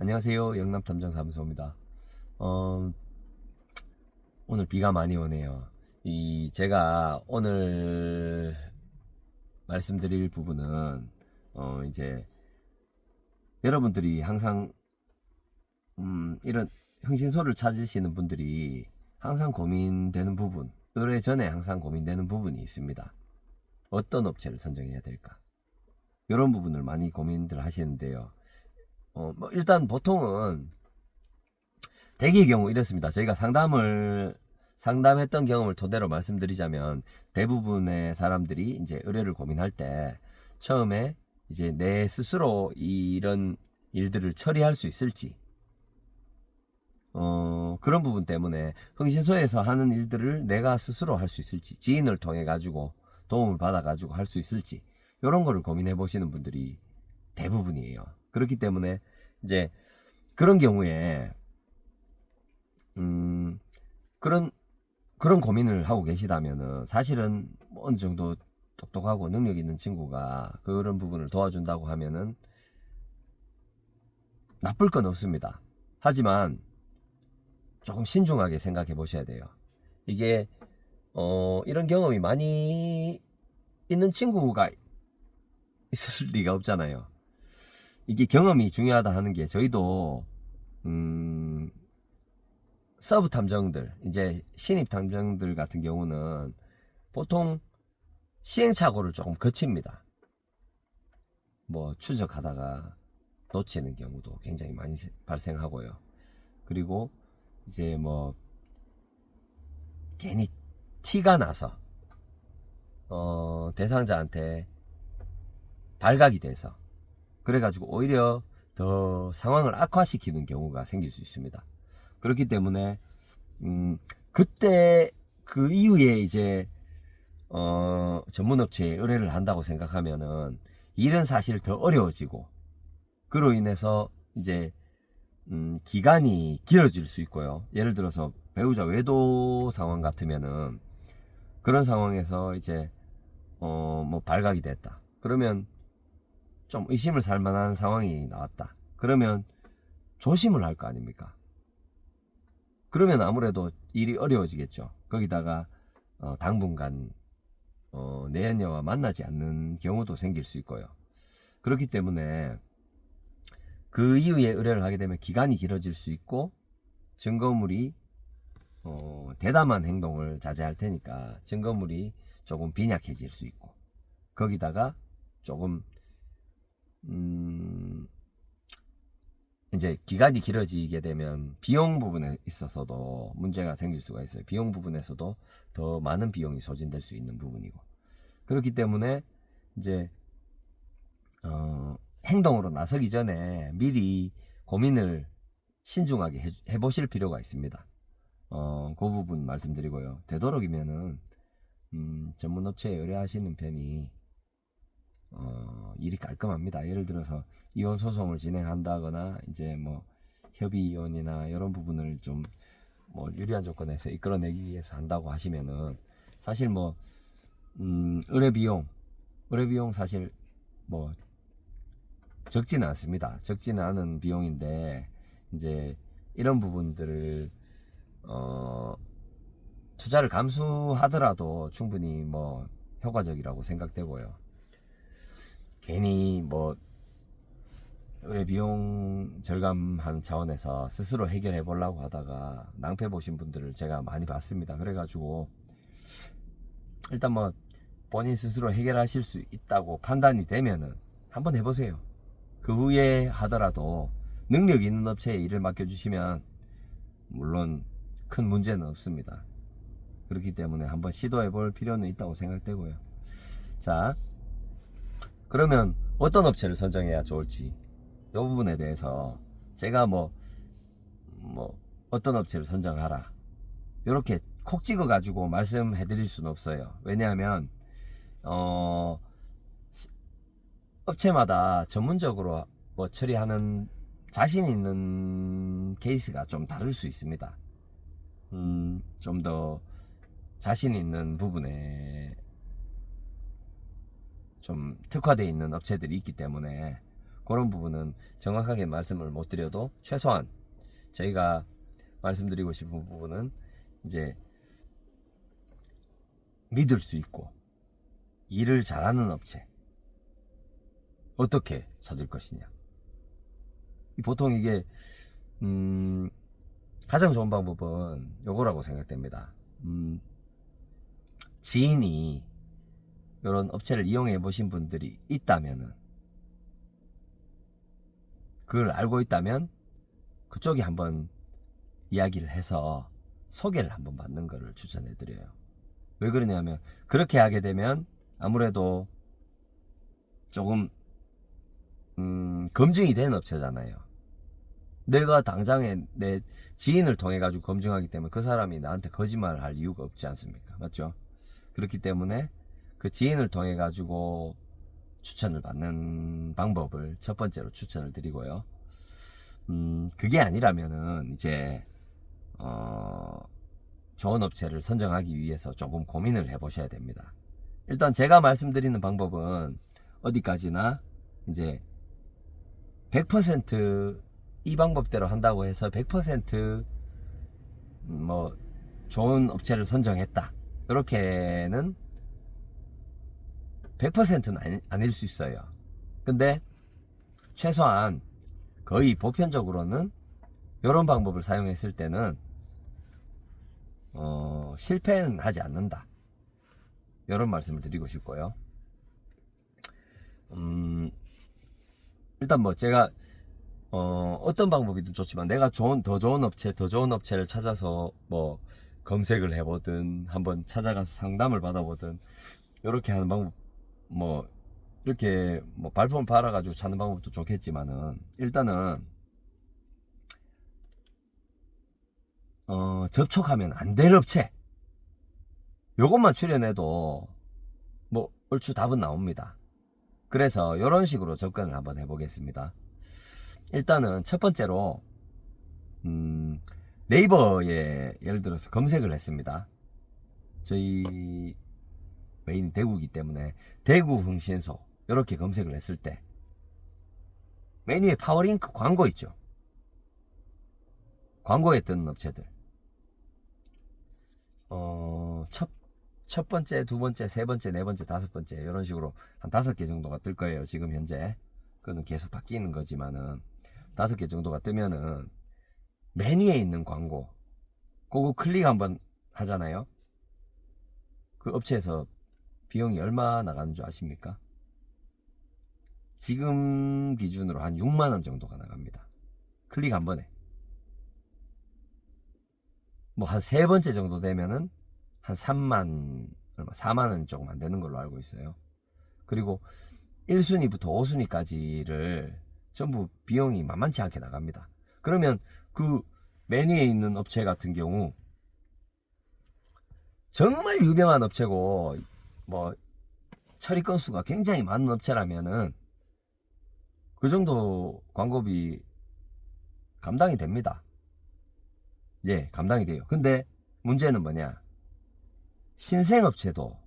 안녕하세요. 영남탐정사무소입니다. 오늘 비가 많이 오네요. 제가 오늘 말씀드릴 부분은, 이제, 여러분들이 항상, 이런 흥신소를 찾으시는 분들이 항상 고민되는 부분, 의뢰 전에 항상 고민되는 부분이 있습니다. 어떤 업체를 선정해야 될까? 이런 부분을 많이 고민들 하시는데요. 일단 보통은 대개의 경우 이렇습니다. 저희가 상담했던 경험을 토대로 말씀드리자면 대부분의 사람들이 이제 의뢰를 고민할 때 처음에 이제 내 스스로 이런 일들을 처리할 수 있을지 그런 부분 때문에 흥신소에서 하는 일들을 내가 스스로 할 수 있을지 지인을 통해 가지고 도움을 받아 가지고 할 수 있을지 이런 거를 고민해 보시는 분들이 대부분이에요. 그렇기 때문에 이제 그런 경우에 그런 고민을 하고 계시다면은 사실은 뭐 어느 정도 똑똑하고 능력 있는 친구가 그런 부분을 도와준다고 하면은 나쁠 건 없습니다. 하지만 조금 신중하게 생각해 보셔야 돼요. 이게 이런 경험이 많이 있는 친구가 있을 리가 없잖아요. 이게 경험이 중요하다 하는 게 저희도 서브 탐정들, 이제 신입 탐정들 같은 경우는 보통 시행착오를 조금 거칩니다. 뭐 추적하다가 놓치는 경우도 굉장히 많이 발생하고요. 그리고 이제 뭐 괜히 티가 나서 대상자한테 발각이 돼서 그래가지고 오히려 더 상황을 악화시키는 경우가 생길 수 있습니다. 그렇기 때문에 그때 그 이후에 이제 전문업체에 의뢰를 한다고 생각하면은 일은 사실 더 어려워지고 그로 인해서 이제 기간이 길어질 수 있고요. 예를 들어서 배우자 외도 상황 같으면은 그런 상황에서 이제 뭐 발각이 됐다. 그러면 좀 의심을 살 만한 상황이 나왔다. 그러면 조심을 할 거 아닙니까? 그러면 아무래도 일이 어려워지겠죠. 거기다가 당분간 내연녀와 만나지 않는 경우도 생길 수 있고요. 그렇기 때문에 그 이후에 의뢰를 하게 되면 기간이 길어질 수 있고 증거물이 대담한 행동을 자제할 테니까 증거물이 조금 빈약해질 수 있고 거기다가 조금 이제 기간이 길어지게 되면 비용 부분에 있어서도 문제가 생길 수가 있어요. 비용 부분에서도 더 많은 비용이 소진될 수 있는 부분이고 그렇기 때문에 이제 행동으로 나서기 전에 미리 고민을 신중하게 해보실 필요가 있습니다. 그 부분 말씀드리고요. 되도록이면은 전문 업체에 의뢰하시는 편이 일이 깔끔합니다. 예를 들어서 이혼 소송을 진행한다거나 이제 뭐 협의 이혼이나 이런 부분을 좀 뭐 유리한 조건에서 이끌어내기 위해서 한다고 하시면은 사실 뭐 의뢰 비용 사실 뭐 적지는 않습니다. 적지는 않은 비용인데 이제 이런 부분들을 투자를 감수하더라도 충분히 뭐 효과적이라고 생각되고요. 괜히 뭐 의뢰 비용 절감하는 차원에서 스스로 해결해 보려고 하다가 낭패 보신 분들을 제가 많이 봤습니다. 그래가지고 일단 뭐 본인 스스로 해결하실 수 있다고 판단이 되면은 한번 해보세요. 그 후에 하더라도 능력 있는 업체에 일을 맡겨주시면 물론 큰 문제는 없습니다. 그렇기 때문에 한번 시도해 볼 필요는 있다고 생각되고요. 자, 그러면 어떤 업체를 선정해야 좋을지 이 부분에 대해서 제가 뭐 어떤 업체를 선정하라 이렇게 콕 찍어 가지고 말씀해 드릴 수는 없어요. 왜냐하면 업체마다 전문적으로 뭐 처리하는 자신 있는 케이스가 좀 다를 수 있습니다. 좀 더 자신 있는 부분에 좀 특화되어 있는 업체들이 있기 때문에 그런 부분은 정확하게 말씀을 못 드려도 최소한 저희가 말씀드리고 싶은 부분은 이제 믿을 수 있고 일을 잘하는 업체 어떻게 찾을 것이냐. 보통 이게 가장 좋은 방법은 요거라고 생각됩니다. 지인이 이런 업체를 이용해 보신 분들이 있다면은, 그걸 알고 있다면 그쪽이 한번 이야기를 해서 소개를 한번 받는 거를 추천해 드려요. 왜 그러냐면 그렇게 하게 되면 아무래도 조금 검증이 된 업체잖아요. 내가 당장에 내 지인을 통해 가지고 검증하기 때문에 그 사람이 나한테 거짓말을 할 이유가 없지 않습니까? 맞죠? 그렇기 때문에 그 지인을 통해 가지고 추천을 받는 방법을 첫 번째로 추천을 드리고요. 그게 아니라면은 이제 좋은 업체를 선정하기 위해서 조금 고민을 해보셔야 됩니다. 일단 제가 말씀드리는 방법은 어디까지나 이제 100%이 방법대로 한다고 해서 100% 뭐 좋은 업체를 선정했다, 이렇게는 100%는 아닐 수 있어요. 근데 최소한 거의 보편적으로는 이런 방법을 사용했을 때는 실패는 하지 않는다, 이런 말씀을 드리고 싶고요. 일단 뭐 제가 어떤 방법이든 좋지만 내가 더 좋은 업체를 찾아서 뭐 검색을 해보든 한번 찾아가서 상담을 받아보든 이렇게 하는 방법, 뭐 이렇게 뭐 발품을 팔아가지고 찾는 방법도 좋겠지만은 일단은 접촉하면 안 될 업체, 요것만 추려내도 뭐 얼추 답은 나옵니다. 그래서 이런 식으로 접근을 한번 해보겠습니다. 일단은 첫 번째로 네이버에 예를 들어서 검색을 했습니다. 저희 메인이 대구이기 때문에 대구 흥신소 이렇게 검색을 했을 때 메뉴에 파워링크 광고 있죠. 광고에 뜨는 업체들 첫 번째, 두 번째, 세 번째, 네 번째, 다섯 번째, 이런 식으로 한 5개 정도가 뜰 거예요. 지금 현재 그거는 계속 바뀌는 거지만은 5개 정도가 뜨면은 메뉴에 있는 광고 그거 클릭 한번 하잖아요. 그 업체에서 비용이 얼마 나가는 줄 아십니까? 지금 기준으로 한 6만원 정도가 나갑니다. 클릭 한 번에. 뭐 한 3번째 정도 되면은 한 3만, 얼마, 4만원 조금 안 되는 걸로 알고 있어요. 그리고 1순위부터 5순위까지를 전부 비용이 만만치 않게 나갑니다. 그러면 그 메뉴에 있는 업체 같은 경우 정말 유명한 업체고 뭐 처리 건수가 굉장히 많은 업체라면은 그 정도 광고비 감당이 됩니다. 예, 감당이 돼요. 근데 문제는 뭐냐? 신생업체도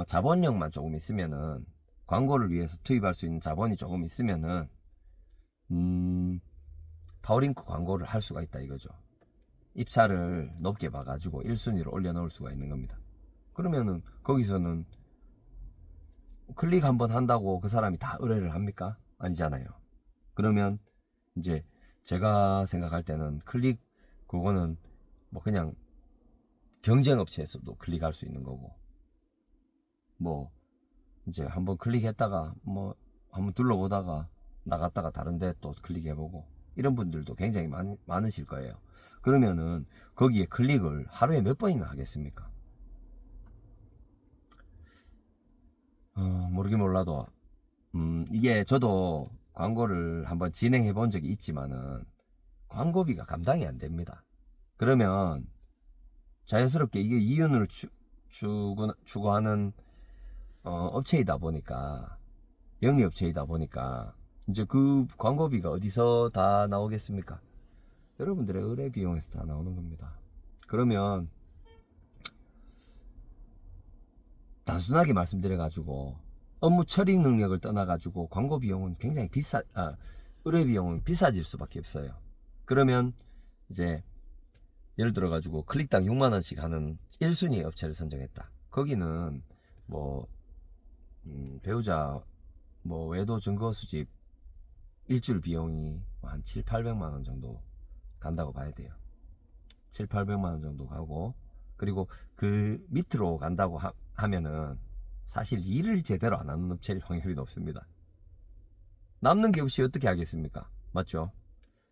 자본력만 조금 있으면은, 광고를 위해서 투입할 수 있는 자본이 조금 있으면은 파워링크 광고를 할 수가 있다 이거죠. 입찰을 높게 봐가지고 1순위로 올려놓을 수가 있는 겁니다. 그러면은 거기서는 클릭 한번 한다고 그 사람이 다 의뢰를 합니까? 아니잖아요. 그러면 이제 제가 생각할 때는 클릭, 그거는 뭐 그냥 경쟁업체에서도 클릭할 수 있는 거고, 뭐 이제 한번 클릭했다가 뭐 한번 둘러보다가 나갔다가 다른데 또 클릭해보고, 이런 분들도 굉장히 많으실 거예요. 그러면은 거기에 클릭을 하루에 몇 번이나 하겠습니까? 모르긴 몰라도 이게 저도 광고를 한번 진행해 본 적이 있지만은 광고비가 감당이 안 됩니다. 그러면 자연스럽게 이게 이윤을 추구하는 업체이다 보니까, 영리업체이다 보니까 이제 그 광고비가 어디서 다 나오겠습니까? 여러분들의 의뢰 비용에서 다 나오는 겁니다. 그러면 단순하게 말씀드려가지고 업무 처리 능력을 떠나가지고 광고 비용은 굉장히 의뢰 비용은 비싸질 수밖에 없어요. 그러면 이제 예를 들어가지고 클릭당 6만원씩 하는 1순위 업체를 선정했다. 거기는 뭐 배우자 뭐 외도 증거 수집 일주일 비용이 한 7, 800만원 정도 간다고 봐야 돼요. 7, 800만원 정도 가고, 그리고 그 밑으로 간다고 하면은 사실 일을 제대로 안 하는 업체일 확률이 높습니다. 남는 게 없이 어떻게 하겠습니까? 맞죠?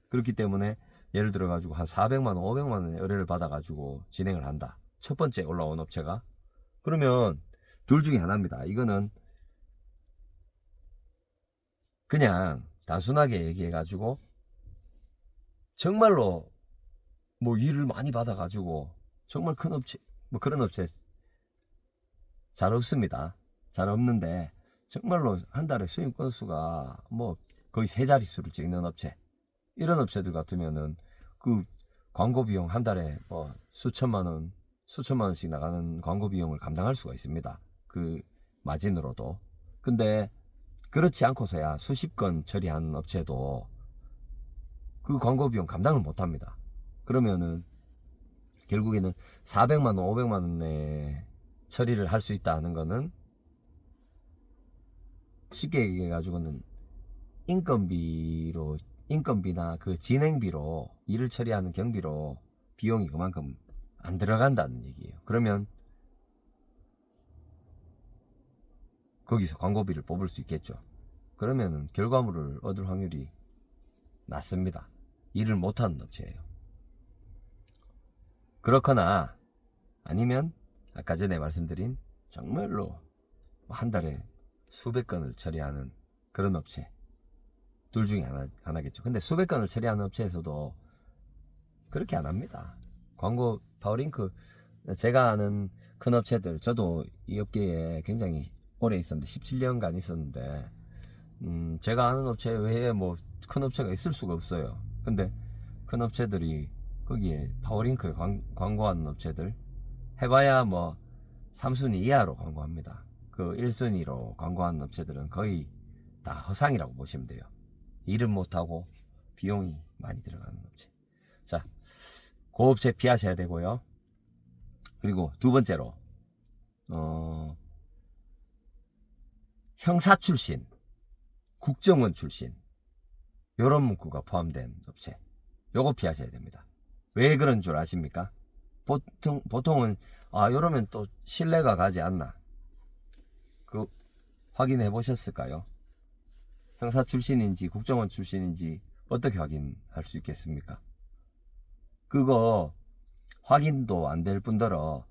그렇기 때문에 예를 들어 가지고 한 400만원 500만원의 의뢰를 받아 가지고 진행을 한다. 첫 번째 올라온 업체가. 그러면 둘 중에 하나입니다. 이거는 그냥 단순하게 얘기해 가지고 정말로 뭐 일을 많이 받아 가지고 정말 큰 업체, 뭐 그런 업체 잘 없습니다. 잘 없는데 정말로 한 달에 수입 건수가 뭐 거의 세 자릿수를 찍는 업체, 이런 업체들 같으면은 그 광고 비용 한 달에 뭐 수천만 원씩 나가는 광고 비용을 감당할 수가 있습니다. 그 마진으로도. 근데 그렇지 않고서야 수십 건 처리하는 업체도 그 광고 비용 감당을 못 합니다. 그러면은 결국에는 400만 원, 500만 원에 처리를 할 수 있다는 거는 쉽게 얘기해 가지고는 인건비나 그 진행비로, 일을 처리하는 경비로 비용이 그만큼 안 들어간다는 얘기예요. 그러면 거기서 광고비를 뽑을 수 있겠죠. 그러면 결과물을 얻을 확률이 낮습니다. 일을 못하는 업체예요. 그렇거나 아니면 아까 전에 말씀드린 정말로 한 달에 수백 건을 처리하는 그런 업체, 둘 중에 하나겠죠. 근데 수백 건을 처리하는 업체에서도 그렇게 안 합니다. 광고 파워링크, 제가 아는 큰 업체들, 저도 이 업계에 굉장히 오래 있었는데 17년간 있었는데 제가 아는 업체 외에 뭐 큰 업체가 있을 수가 없어요. 근데 큰 업체들이 거기에 파워링크에 광고하는 업체들 해봐야 뭐 3순위 이하로 광고합니다. 그 1순위로 광고하는 업체들은 거의 다 허상이라고 보시면 돼요. 일은 못하고 비용이 많이 들어가는 업체. 자, 그 업체 피하셔야 되고요. 그리고 두 번째로 형사 출신, 국정원 출신, 요런 문구가 포함된 업체, 요거 피하셔야 됩니다. 왜 그런 줄 아십니까? 보통은 요러면 또 신뢰가 가지 않나, 그 확인해 보셨을까요? 형사 출신인지 국정원 출신인지 어떻게 확인할 수 있겠습니까? 그거 확인도 안 될 뿐더러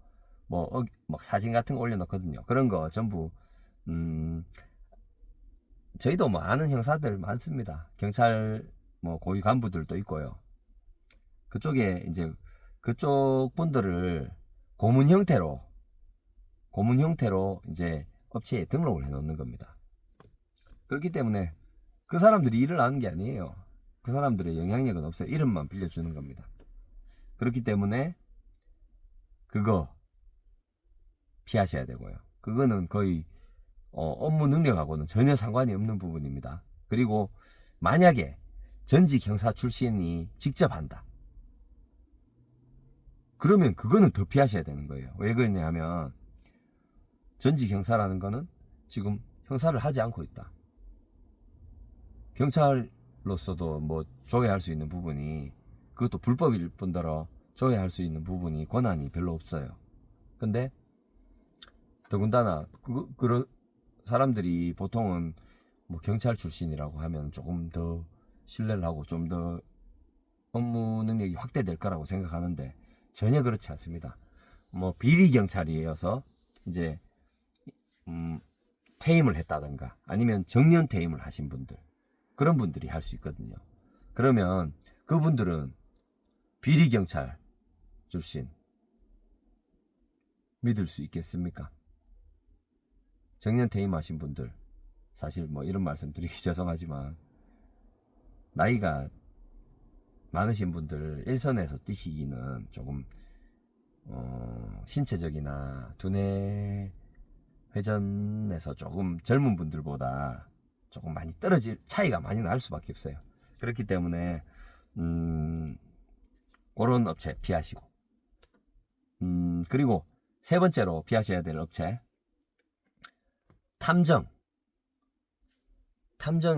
막 사진 같은 거 올려놓거든요. 그런 거 전부 저희도 뭐 아는 형사들 많습니다. 경찰 뭐 고위 간부들도 있고요. 그쪽에 이제 그쪽 분들을 고문 형태로 이제 업체에 등록을 해 놓는 겁니다. 그렇기 때문에 그 사람들이 일을 하는 게 아니에요. 그 사람들의 영향력은 없어요. 이름만 빌려주는 겁니다. 그렇기 때문에 그거 피하셔야 되고요. 그거는 거의 업무 능력하고는 전혀 상관이 없는 부분입니다. 그리고 만약에 전직 형사 출신이 직접 한다, 그러면 그거는 더 피하셔야 되는 거예요. 왜 그러냐 하면 전직 형사라는 거는 지금 형사를 하지 않고 있다. 경찰로서도 뭐 조회할 수 있는 부분이, 그것도 불법일 뿐더러 조회할 수 있는 부분이, 권한이 별로 없어요. 근데 더군다나 그런 사람들이 보통은 뭐 경찰 출신이라고 하면 조금 더 신뢰를 하고 좀 더 업무 능력이 확대될 거라고 생각하는데 전혀 그렇지 않습니다. 뭐 비리 경찰이어서 이제 퇴임을 했다든가 아니면 정년 퇴임을 하신 분들, 그런 분들이 할 수 있거든요. 그러면 그분들은 비리 경찰 출신 믿을 수 있겠습니까? 정년 퇴임하신 분들, 사실 뭐 이런 말씀 드리기 죄송하지만 나이가 많으신 분들 일선에서 뛰시기는 조금 신체적이나 두뇌 회전에서 조금 젊은 분들보다 조금 많이 떨어질 차이가 많이 날 수밖에 없어요. 그렇기 때문에 그런 업체 피하시고, 그리고 세 번째로 피하셔야 될 업체, 탐정.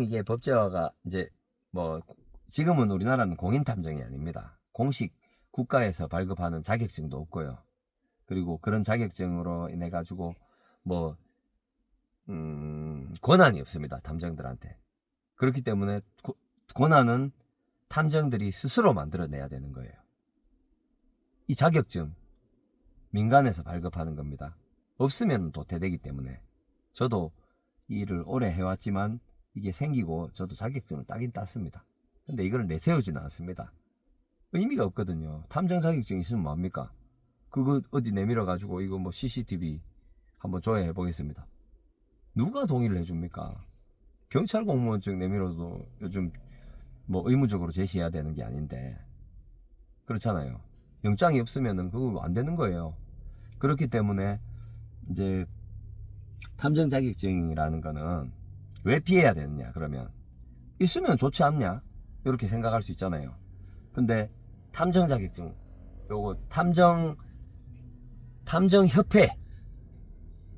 이게 법제화가 이제 뭐 지금은 우리나라는 공인 탐정이 아닙니다. 공식 국가에서 발급하는 자격증도 없고요. 그리고 그런 자격증으로 인해 가지고 뭐 권한이 없습니다. 탐정들한테. 그렇기 때문에 권한은 탐정들이 스스로 만들어내야 되는 거예요. 이 자격증 민간에서 발급하는 겁니다. 없으면 도태되기 때문에. 저도 이 일을 오래 해왔지만 이게 생기고 저도 자격증을 따긴 땄습니다. 근데 이걸 내세우지는 않습니다. 의미가 없거든요. 탐정 자격증 있으면 뭐합니까? 그거 어디 내밀어 가지고 이거 뭐 CCTV 한번 조회해 보겠습니다. 누가 동의를 해줍니까? 경찰 공무원증 내밀어도 요즘 뭐 의무적으로 제시해야 되는 게 아닌데, 그렇잖아요. 영장이 없으면은 그거 안 되는 거예요. 그렇기 때문에 이제 탐정 자격증이라는 거는 왜 피해야 되느냐, 그러면 있으면 좋지 않냐 이렇게 생각할 수 있잖아요. 근데 탐정 자격증, 요거 탐정협회,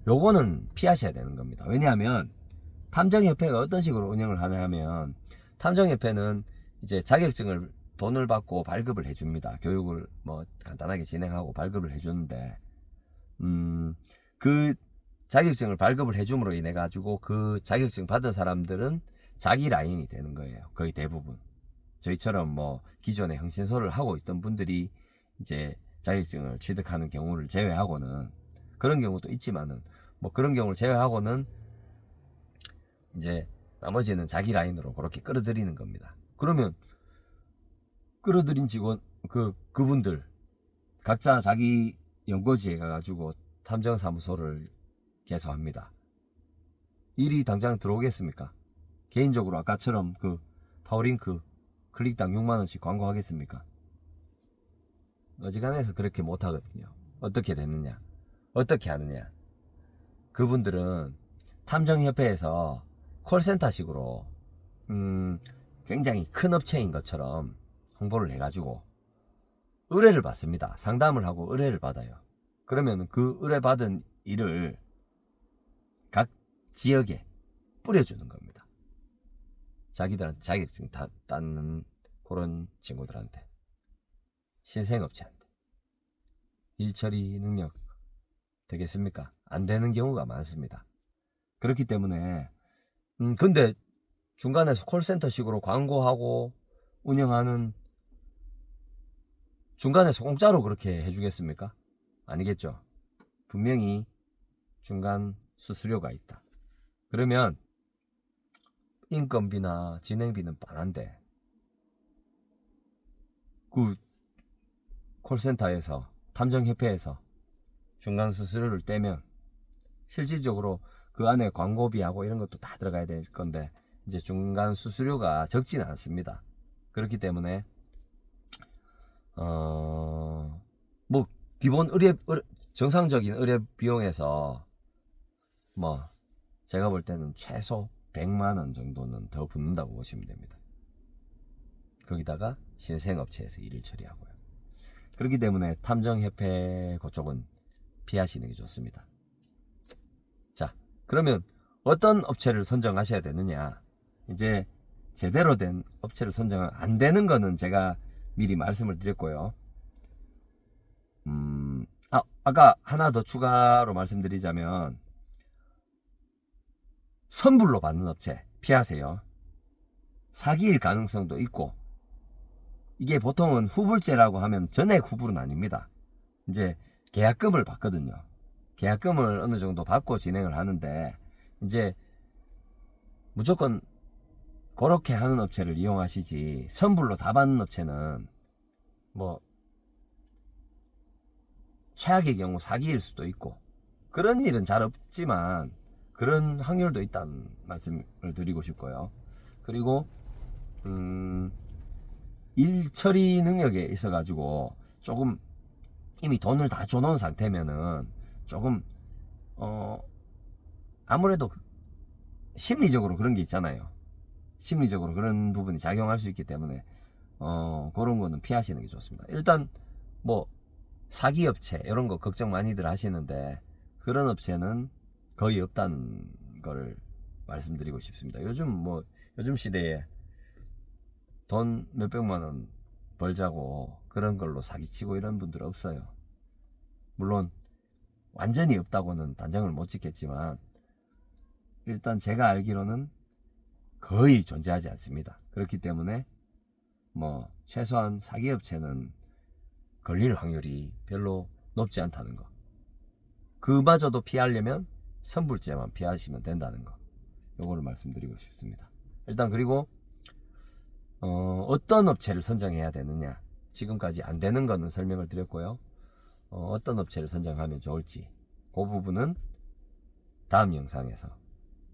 요거는 피하셔야 되는 겁니다. 왜냐하면 탐정협회가 어떤 식으로 운영을 하냐면, 탐정협회는 이제 자격증을 돈을 받고 발급을 해줍니다. 교육을 뭐 간단하게 진행하고 발급을 해주는데, 그 자격증을 발급을 해줌으로 인해 가지고 그 자격증 받은 사람들은 자기 라인이 되는 거예요. 거의 대부분. 저희처럼 뭐 기존에 흥신소를 하고 있던 분들이 이제 자격증을 취득하는 경우를 제외하고는, 그런 경우도 있지만은 뭐 그런 경우를 제외하고는 이제 나머지는 자기 라인으로 그렇게 끌어들이는 겁니다. 그러면 끌어들인 직원, 그분들 각자 자기 연고지에 가가지고 탐정사무소를 개소합니다. 일이 당장 들어오겠습니까? 개인적으로 아까처럼 그 파워링크 클릭당 6만원씩 광고하겠습니까? 어지간해서 그렇게 못하거든요. 어떻게 됐느냐? 어떻게 하느냐? 그분들은 탐정협회에서 콜센터식으로 굉장히 큰 업체인 것처럼 홍보를 해가지고 의뢰를 받습니다. 상담을 하고 의뢰를 받아요. 그러면 그 의뢰받은 일을 각 지역에 뿌려주는 겁니다. 자기들한테 자격증 따는 그런 친구들한테, 신생업체한테. 일처리 능력 되겠습니까? 안 되는 경우가 많습니다. 그렇기 때문에 근데 중간에서 콜센터식으로 광고하고 운영하는, 중간에서 공짜로 그렇게 해주겠습니까? 아니겠죠. 분명히 중간 수수료가 있다. 그러면 인건비나 진행비는 뻔한데, 그 콜센터에서, 탐정협회에서 중간 수수료를 떼면 실질적으로 그 안에 광고비하고 이런 것도 다 들어가야 될 건데, 이제 중간 수수료가 적지는 않습니다. 그렇기 때문에 뭐 기본 정상적인 의뢰 비용에서 뭐 제가 볼 때는 최소 100만원 정도는 더 붙는다고 보시면 됩니다. 거기다가 신생업체에서 일을 처리하고요. 그렇기 때문에 탐정협회 그쪽은 피하시는 게 좋습니다. 자, 그러면 어떤 업체를 선정하셔야 되느냐? 이제 제대로 된 업체를 선정 안 되는 거는 제가 미리 말씀을 드렸고요. 아까 하나 더 추가로 말씀드리자면, 선불로 받는 업체 피하세요. 사기일 가능성도 있고, 이게 보통은 후불제라고 하면 전액 후불은 아닙니다. 이제 계약금을 받거든요. 계약금을 어느 정도 받고 진행을 하는데, 이제 무조건 그렇게 하는 업체를 이용하시지, 선불로 다 받는 업체는 뭐 최악의 경우 사기일 수도 있고, 그런 일은 잘 없지만 그런 확률도 있다는 말씀을 드리고 싶고요. 그리고 일 처리 능력에 있어 가지고 조금 이미 돈을 다 줘놓은 상태면은 조금 아무래도 심리적으로 그런 게 있잖아요. 심리적으로 그런 부분이 작용할 수 있기 때문에 그런 거는 피하시는 게 좋습니다. 일단 뭐 사기 업체 이런 거 걱정 많이들 하시는데 그런 업체는 거의 없다는 거를 말씀드리고 싶습니다. 요즘 시대에 돈 몇백만 원 벌자고 그런 걸로 사기치고 이런 분들 없어요. 물론 완전히 없다고는 단정을 못 짓겠지만 일단 제가 알기로는 거의 존재하지 않습니다. 그렇기 때문에 뭐 최소한 사기업체는 걸릴 확률이 별로 높지 않다는 거. 그마저도 피하려면 선불제만 피하시면 된다는 거. 요거를 말씀드리고 싶습니다. 일단 그리고 어떤 업체를 선정해야 되느냐. 지금까지 안 되는 거는 설명을 드렸고요. 어떤 업체를 선정하면 좋을지 그 부분은 다음 영상에서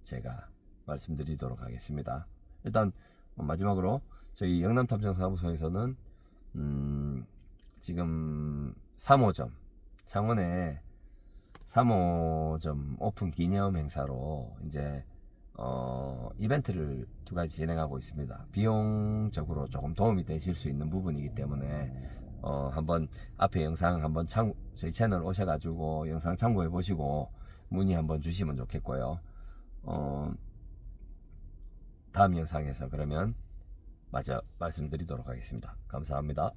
제가 말씀드리도록 하겠습니다. 일단 마지막으로 저희 영남탐정사무소에서는 지금 3호점 창원에 3호점 오픈 기념 행사로 이제 이벤트를 두 가지 진행하고 있습니다. 비용적으로 조금 도움이 되실 수 있는 부분이기 때문에 한번 앞에 영상 한번 저희 채널 오셔가지고 영상 참고해 보시고 문의 한번 주시면 좋겠고요. 다음 영상에서 그러면 마저 말씀드리도록 하겠습니다. 감사합니다.